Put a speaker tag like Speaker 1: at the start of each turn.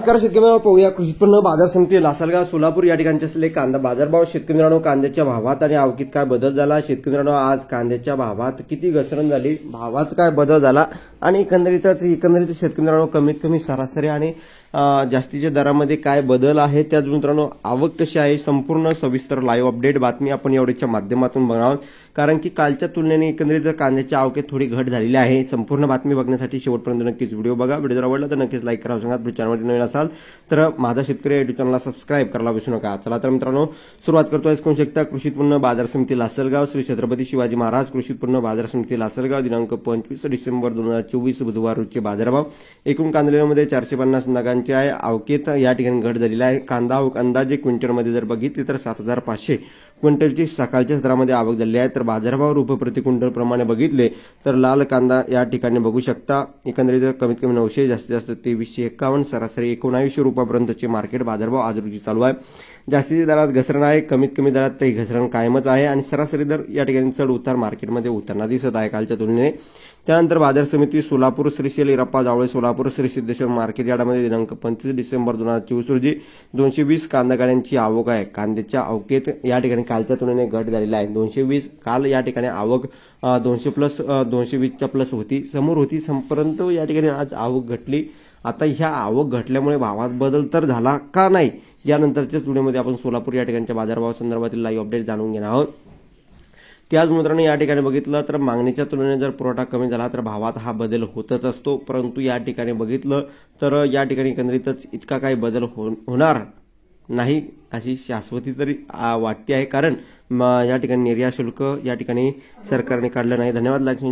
Speaker 1: नमस्कार शेतकरी मित्रांनो, पाहूया कृषी उत्पन्न बाजार समिती लासलगाव सोलापूर या ठिकाणचे असलेले कांदा बाजारभाव। शेतकरी मित्रांनो, कांद्याच्या भावात आणि आवकीत काय बदल झाला? शेतकरी मित्रांनो, आज कांद्याच्या भावात किती घसरण झाली, भावात काय बदल झाला आणि एकंदरीत शेतकरी मित्रांनो कमीत कमी सरासरी आणि जास्तीच्या दरामध्ये काय बदल आहे, त्याच मित्रांनो आवक कशी आहे, संपूर्ण सविस्तर लाईव्ह अपडेट बातमी आपण एवढ्याच्या माध्यमातून बघणार आहोत। कारण की कालच्या तुलनेने एकंदरीत कांद्याच्या आवकेत थोडी घट झालेली आहे। संपूर्ण बातमी बघण्यासाठी शेवटपर्यंत नक्कीच व्हिडिओ बघा। व्हिडिओ जर आवडला तर नक्कीच लाईक करा। सांगा चॅनलवर नवीन असाल तर माझा शेतकरी युट्यूब चॅनलला सबस्क्राईब करायला विसरू नका। चला तर मित्रांनो सुरुवात करतोय कोण शकता कृषी उत्पन्न बाजार समिती लासलगाव, श्री छत्रपती शिवाजी महाराज कृषी उत्पन्न बाजार समिती लासलगाव, दिनांक 25 डिसेंबर 2024 बुधवार रोजचे बाजारभाव। एकूण कांद्यामध्ये 450 नगांचे आहे। आवकेत या ठिकाणी घट झालेली आहे। कांदा आवक अंदाजे क्विंटलमध्ये जर बघितली तर 7500 क्विंटलची सकाळच्या सत्रामध्ये आवक झाली आहे। तर बाजारभाव रुपये प्रति क्विंटल प्रमाणे बघितले तर लाल कांदा या ठिकाणी बघू शकता एकंदरीत कमीत कमी 900, जास्तीत जास्त 2351, सरासरी 1900 रुपयापर्यंतचे मार्केट बाजारभाव आज रोजी चालू आहे। जास्तीच्या दरात घसरण आहे, कमीत कमी दरात ते घसरण कायमच आहे आणि सरासरी दर या ठिकाणी चढ उतार मार्केटमध्ये होताना दिसत आहे कालच्या तुलनेने। त्यानंतर बाजार समिती सोलापूर श्री शेलीरप्पा जावळे सोलापूर श्री सिद्धेश्वर मार्केट यार्डामध्ये दिनांक 25 डिसेंबर 2024 रोजी 220 कांदा गाड्यांची आवक आहे। कांद्याच्या आवकेत या ठिकाणी कालच्या तुलनेने घट झालेली आहे। 220 काल या ठिकाणी आवक 220च्या प्लस होती, समोर होती, परंतु या ठिकाणी आज आवक घटली। आता ह्या आवक घटल्यामुळे भावात बदल तर झाला का नाही, यानंतरच्या व्हिडिओमध्ये आपण सोलापूर या ठिकाणच्या बाजारभावासंदर्भातील लाईव्ह अपडेट जाणून घेणार आहोत। त्याच मित्रांनो या ठिकाणी बघितलं तर मागणीच्या तुलनेने जर पुरवठा कमी झाला तर भावात हा बदल होतच असतो, परंतु या ठिकाणी बघितलं तर या ठिकाणी एकंदरीतच इतका काही बदल होणार नाही अशी शाश्वती तरी वाटते आहे। कारण या ठिकाणी निर्यात शुल्क या ठिकाणी सरकारने काढलं नाही। धन्यवाद। लाईक